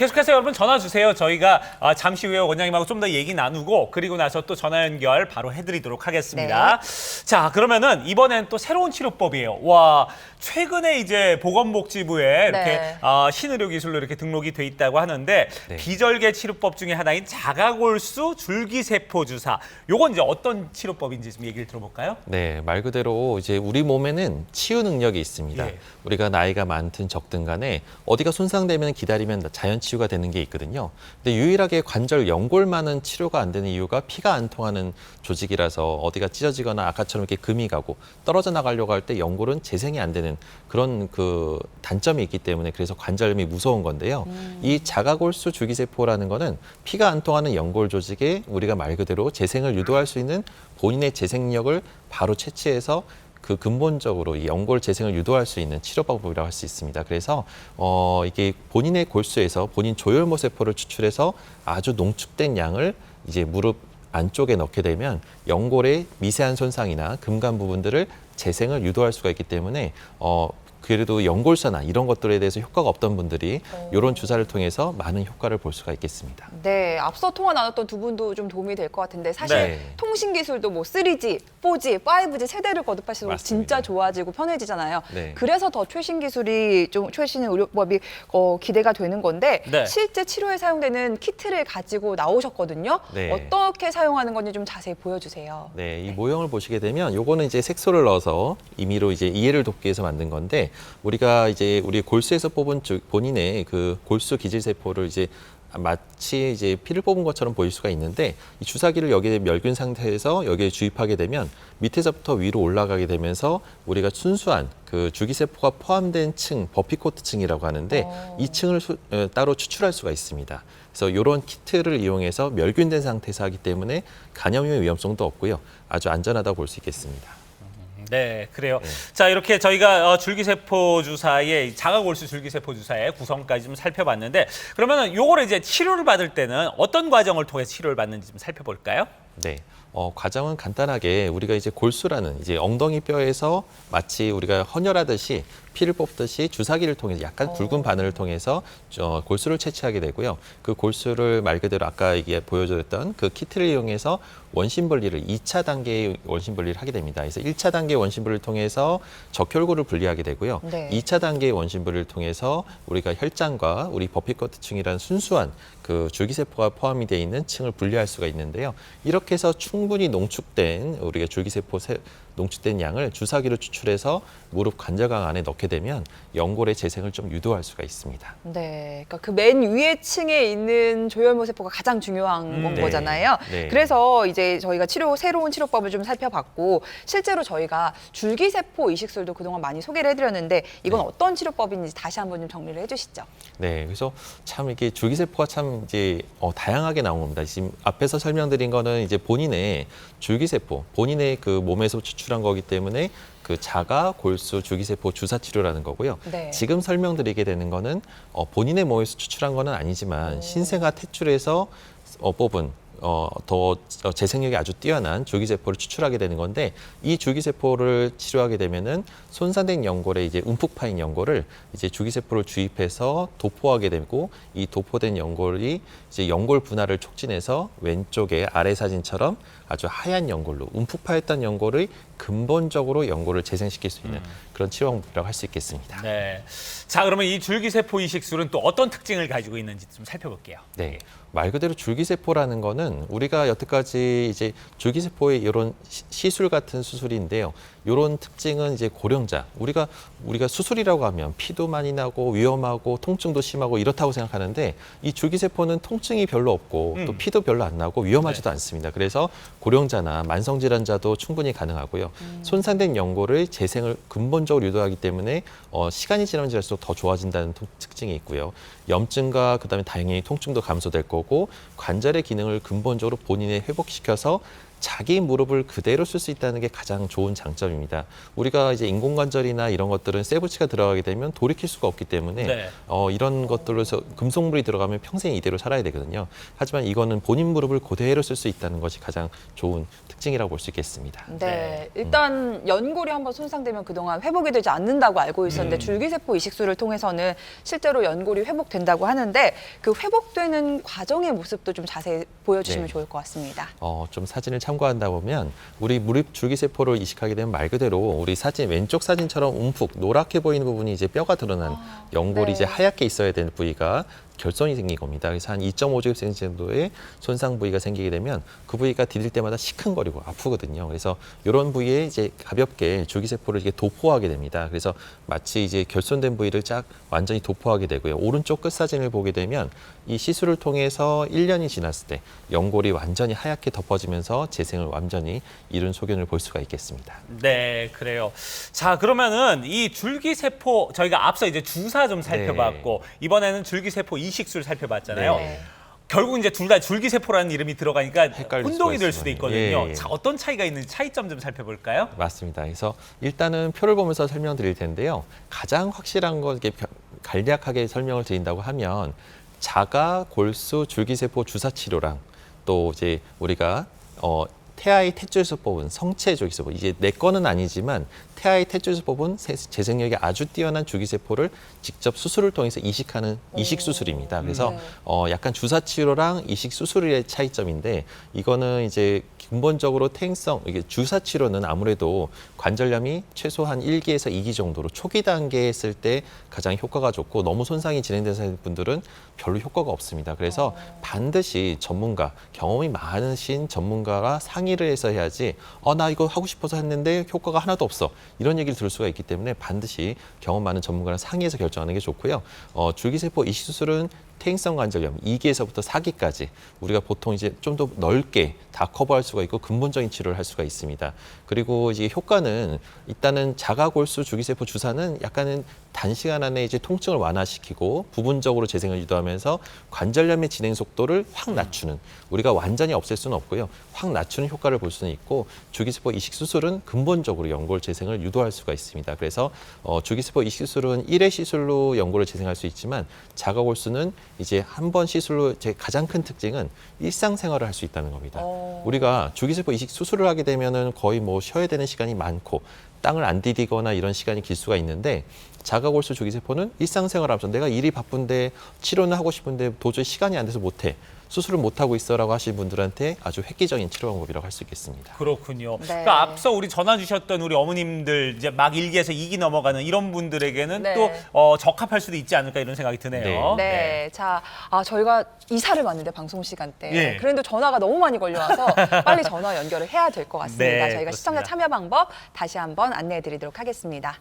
계속해서 여러분 전화 주세요. 저희가 잠시 후에 원장님하고 좀 더 얘기 나누고 그리고 나서 또 전화 연결 바로 해드리도록 하겠습니다. 자, 그러면은 이번엔 또 새로운 치료법이에요. 와, 최근에 이제 보건복지부에 이렇게 신의료기술로 이렇게 등록이 돼 있다고 하는데 비절개 치료법 중에 하나인 자가골수 줄기세포 주사. 요건 이제 어떤 치료법인지 좀 얘기를 들어볼까요? 네, 말 그대로 이제 우리 몸에는 치유 능력이 있습니다. 예. 우리가 나이가 많든 적든 간에 어디가 손상되면 기다리면 자연 치유가 되는 게 있거든요. 근데 유일하게 관절 연골만은 치료가 안 되는 이유가 피가 안 통하는 조직이라서 어디가 찢어지거나 아까처럼 이렇게 금이 가고 떨어져 나가려고 할 때 연골은 재생이 안 되는 그런 그 단점이 있기 때문에 그래서 관절염이 무서운 건데요. 이 자가골수 줄기세포라는 거는 피가 안 통하는 연골 조직에 우리가 말 그대로 재생을 유도할 수 있는 본인의 재생력을 바로 채취해서 그 근본적으로 이 연골 재생을 유도할 수 있는 치료 방법이라고 할 수 있습니다. 그래서 이게 본인의 골수에서 본인 조혈모 세포를 추출해서 아주 농축된 양을 이제 무릎 안쪽에 넣게 되면 연골의 미세한 손상이나 금간 부분들을 재생을 유도할 수가 있기 때문에 그래도 연골사나 이런 것들에 대해서 효과가 없던 분들이 이런 주사를 통해서 많은 효과를 볼 수가 있겠습니다. 네, 앞서 통화 나눴던 두 분도 좀 도움이 될 것 같은데 사실 네. 통신 기술도 뭐 3G, 4G, 5G 세대를 거듭할수록 맞습니다. 진짜 좋아지고 편해지잖아요. 네. 그래서 더 최신 기술이 좀 최신 의료법이 기대가 되는 건데 네. 실제 치료에 사용되는 키트를 가지고 나오셨거든요. 네. 어떻게 사용하는 건지 좀 자세히 보여주세요. 네, 이 모형을 보시게 되면 요거는 이제 색소를 넣어서 임의로 이제 이해를 돕기 위해서 만든 건데 우리가 이제 우리 골수에서 뽑은 본인의 그 골수 기질세포를 이제 마치 이제 피를 뽑은 것처럼 보일 수가 있는데 이 주사기를 여기에 멸균 상태에서 여기에 주입하게 되면 밑에서부터 위로 올라가게 되면서 우리가 순수한 그 줄기세포가 포함된 층, 버피코트층이라고 하는데 이 층을 따로 추출할 수가 있습니다. 그래서 이런 키트를 이용해서 멸균된 상태에서 하기 때문에 감염의 위험성도 없고요. 아주 안전하다고 볼 수 있겠습니다. 네, 그래요. 자, 이렇게 저희가 줄기세포 주사의 자가골수 줄기세포 주사의 구성까지 좀 살펴봤는데 그러면은 요거를 이제 치료를 받을 때는 어떤 과정을 통해서 치료를 받는지 좀 살펴볼까요? 네. 과정은 간단하게 우리가 이제 골수라는 이제 엉덩이 뼈에서 마치 우리가 헌혈하듯이 피를 뽑듯이 주사기를 통해서 약간 굵은 바늘을 통해서 골수를 채취하게 되고요. 그 골수를 말 그대로 아까 이게 보여드렸던 그 키트를 이용해서 원심 분리를 2차 단계의 원심 분리를 하게 됩니다. 그래서 1차 단계 원심 분리를 통해서 적혈구를 분리하게 되고요. 네. 2차 단계의 원심 분리를 통해서 우리가 혈장과 우리 버피커트층이라는 순수한 그 줄기세포가 포함이 되어 있는 층을 분리할 수가 있는데요. 이렇게 해서 충분히 농축된 우리가 줄기세포 농축된 양을 주사기로 추출해서 무릎 관절강 안에 넣게 되면 연골의 재생을 좀 유도할 수가 있습니다. 네, 그러니까 그 맨 위에 층에 있는 조혈모 세포가 가장 중요한 네. 거잖아요. 네. 그래서 이제 저희가 새로운 치료법을 좀 살펴봤고 실제로 저희가 줄기세포 이식술도 그동안 많이 소개를 해드렸는데 이건 어떤 치료법인지 다시 한번 좀 정리를 해주시죠. 네, 그래서 참 이게 줄기세포가 참 이제 다양하게 나온 겁니다. 지금 앞에서 설명드린 거는 이제 본인의 줄기세포, 본인의 그 몸에서 추출한 거기 때문에 그 자가 골수 줄기세포 주사 치료라는 거고요. 네. 지금 설명드리게 되는 거는 본인의 몸에서 추출한 거는 아니지만 신생아 탯줄에서 뽑은 더 재생력이 아주 뛰어난 줄기세포를 추출하게 되는 건데 이 줄기세포를 치료하게 되면은 손상된 연골에 이제 움푹 파인 연골을 이제 줄기세포를 주입해서 도포하게 되고 이 도포된 연골이 이제 연골 분할을 촉진해서 왼쪽에 아래 사진처럼 아주 하얀 연골로 움푹 파였던 연골을 근본적으로 연골을 재생시킬 수 있는 그런 치료 방법이라고 할 수 있겠습니다. 네. 자, 그러면 이 줄기세포 이식술은 또 어떤 특징을 가지고 있는지 좀 살펴볼게요. 네. 말 그대로 줄기세포라는 거는 우리가 여태까지 이제 줄기세포의 이런 시술 같은 수술인데요. 이런 특징은 이제 고령자, 우리가 수술이라고 하면 피도 많이 나고 위험하고 통증도 심하고 이렇다고 생각하는데 이 줄기세포는 통증이 별로 없고 또 피도 별로 안 나고 위험하지도 않습니다. 그래서 고령자나 만성질환자도 충분히 가능하고요. 손상된 연골의 재생을 근본적으로 유도하기 때문에 시간이 지나면 지날수록 더 좋아진다는 특징이 있고요. 염증과 그다음에 당연히 통증도 감소될 거고 관절의 기능을 근본적으로 본인에 회복시켜서 자기 무릎을 그대로 쓸 수 있다는 게 가장 좋은 장점입니다. 우리가 이제 인공관절이나 이런 것들은 세부치가 들어가게 되면 돌이킬 수가 없기 때문에 네. 이런 것들로서 금속물이 들어가면 평생 이대로 살아야 되거든요. 하지만 이거는 본인 무릎을 그대로 쓸 수 있다는 것이 가장 좋은 특징이라고 볼 수 있겠습니다. 네, 일단 연골이 한번 손상되면 그동안 회복이 되지 않는다고 알고 있었는데 줄기세포 이식술을 통해서는 실제로 연골이 회복된다고 하는데 그 회복되는 과정의 모습도 좀 자세히 보여주시면 네. 좋을 것 같습니다. 좀 사진을 참고한다 보면 우리 무릎 줄기세포를 이식하게 되면 말 그대로 우리 사진 왼쪽 사진처럼 움푹 노랗게 보이는 부분이 이제 뼈가 드러난 연골이 네. 이제 하얗게 있어야 되는 부위가 결손이 생긴 겁니다. 그래서 한 2.5제곱센치 정도의 손상 부위가 생기게 되면 그 부위가 디딜 때마다 시큰거리고 아프거든요. 그래서 이런 부위에 이제 가볍게 줄기세포를 이게 도포하게 됩니다. 그래서 마치 이제 결손된 부위를 쫙 완전히 도포하게 되고요. 오른쪽 끝 사진을 보게 되면 이 시술을 통해서 1년이 지났을 때 연골이 완전히 하얗게 덮어지면서 재생을 완전히 이룬 소견을 볼 수가 있겠습니다. 네, 그래요. 자, 그러면은 이 줄기세포 저희가 앞서 이제 주사 좀 살펴봤고 이번에는 줄기세포 이식술 살펴봤잖아요. 네. 결국 이제 둘 다 줄기세포라는 이름이 들어가니까 헷갈릴 혼동이 수가 될 수도 있습니다. 있거든요. 예, 예. 자, 어떤 차이가 있는지 차이점 좀 살펴볼까요? 맞습니다. 그래서 일단은 표를 보면서 설명드릴 텐데요. 가장 확실한 거 이렇게 간략하게 설명을 드린다고 하면 자가 골수 줄기세포 주사 치료랑 또 이제 우리가 태아의 탯줄에서 뽑은 성체 줄기세포, 이제 내 거는 아니지만 태아의 탯줄에서 뽑은 재생력이 아주 뛰어난 줄기세포를 직접 수술을 통해서 이식하는 이식 수술입니다. 그래서 네. 약간 주사 치료랑 이식 수술의 차이점인데 이거는 이제 근본적으로 이게 주사 치료는 아무래도 관절염이 최소한 1기에서 2기 정도로 초기 단계에 했을 때 가장 효과가 좋고 너무 손상이 진행된 분들은 별로 효과가 없습니다. 그래서 반드시 전문가, 경험이 많으신 전문가와 상의를 해서 해야지 나 이거 하고 싶어서 했는데 효과가 하나도 없어. 이런 얘기를 들을 수가 있기 때문에 반드시 경험 많은 전문가랑 상의해서 결정하는 게 좋고요. 줄기세포 이식 수술은 퇴행성 관절염 2기에서부터 4기까지 우리가 보통 이제 좀 더 넓게 다 커버할 수가 있고 근본적인 치료를 할 수가 있습니다. 그리고 이제 효과는 일단은 자가골수 줄기세포 주사는 약간은 단시간 안에 이제 통증을 완화시키고 부분적으로 재생을 유도하면서 관절염의 진행 속도를 확 낮추는, 우리가 완전히 없앨 수는 없고요. 확 낮추는 효과를 볼 수는 있고 줄기세포 이식 수술은 근본적으로 연골 재생을 유도할 수가 있습니다. 그래서 줄기세포 이식 수술은 1회 시술로 연골을 재생할 수 있지만 자가골수는 이제 한 번 시술로 제 가장 큰 특징은 일상생활을 할 수 있다는 겁니다. 우리가 줄기세포 이식 수술을 하게 되면은 거의 뭐 쉬어야 되는 시간이 많고 땅을 안 디디거나 이런 시간이 길 수가 있는데 자가골수 줄기세포는 일상생활하면서 내가 일이 바쁜데 치료는 하고 싶은데 도저히 시간이 안 돼서 못해. 수술을 못하고 있어라고 하시는 분들한테 아주 획기적인 치료 방법이라고 할 수 있겠습니다. 그렇군요. 네. 그러니까 앞서 우리 전화 주셨던 우리 어머님들 이제 막 1기에서 2기 넘어가는 이런 분들에게는 네. 또 적합할 수도 있지 않을까 이런 생각이 드네요. 네, 자, 저희가 이사를 왔는데 방송 시간대. 예. 그런데 전화가 너무 많이 걸려와서 빨리 전화 연결을 해야 될 것 같습니다. 네, 저희가 그렇습니다. 시청자 참여 방법 다시 한번 안내해드리도록 하겠습니다.